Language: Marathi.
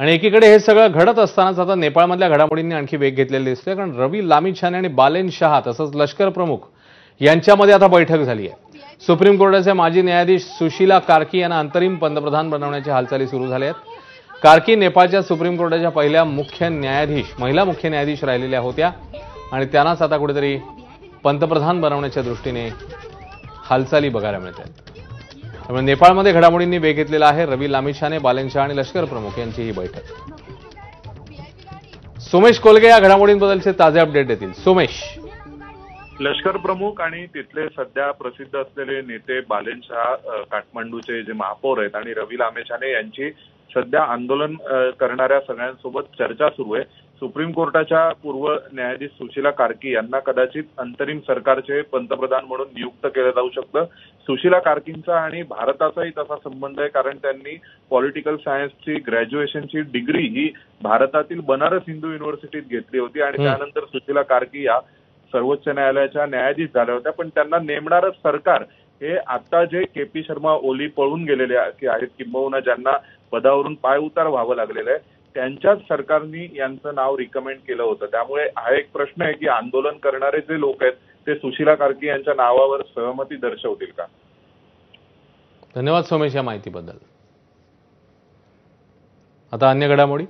आणि एकीकडे हे सगळं घडत असतानाच आता नेपाळमधल्या घडामोडींनी आणखी वेग घेतलेला दिसतोय, कारण रवी लामिछाने आणि बालेन शहा तसंच लष्कर प्रमुख यांच्यामध्ये आता बैठक झाली आहे। सुप्रीम कोर्टाचे माजी न्यायाधीश सुशीला कार्की यांना अंतरिम पंतप्रधान बनवण्याच्या हालचाली सुरू झाल्या आहेत। कार्की नेपाळच्या सुप्रीम कोर्टाच्या पहिल्या महिला मुख्य न्यायाधीश राहिलेल्या होत्या आणि त्यांनाच आता कुठेतरी पंतप्रधान बनवण्याच्या दृष्टीने हालचाली बघायला मिळतात। त्यामुळे नेपाळमध्ये घडामोडींनी वेग घेतलेला आहे। रवी लामिछाने, बालेन शहा आणि लष्कर प्रमुख यांची ही बैठक। सोमेश कोलगे या घडामोडींबद्दलचे ताजे अपडेट देतील। सोमेश, लष्कर प्रमुख आणि तिथले सध्या प्रसिद्ध असलेले नेते बालेन शहा काठमांडूचे जे महापौर आहेत आणि रवी लामिछाने यांची सध्या आंदोलन करणाऱ्या सगळ्यांसोबत चर्चा सुरू आहे। सुप्रीम कोर्टाच्या पूर्व न्यायाधीश सुशीला कार्की यांना कदाचित अंतरिम सरकारचे पंतप्रधान म्हणून नियुक्त केलं जाऊ शकतं। सुशीला कार्कींचा आणि भारताचाही तसा संबंध आहे, कारण त्यांनी पॉलिटिकल सायन्सची ग्रॅज्युएशनची डिग्री ही भारतातील बनारस हिंदू युनिव्हर्सिटीत घेतली होती आणि त्यानंतर सुशीला कार्की या सर्वोच्च न्यायालयाच्या न्यायाधीश झाल्या होत्या। पण त्यांना नेमणारं सरकार हे आता जे के.पी. शर्मा ओली पळून गेलेले आहेत, किंबहुना ज्यांना पदावरून पायउतार व्हावं लागलेलं आहे, त्यांच्याच सरकारने यांचं नाव रिकमेंड केलं होतं। त्यामुळे हा एक प्रश्न आहे की आंदोलन करणारे जे लोक आहेत ते सुशीला कार्की यांच्या नावावर सहमती दर्शवतील का? धन्यवाद सोमेश या माहितीबद्दल। आता अन्य घडामोडी।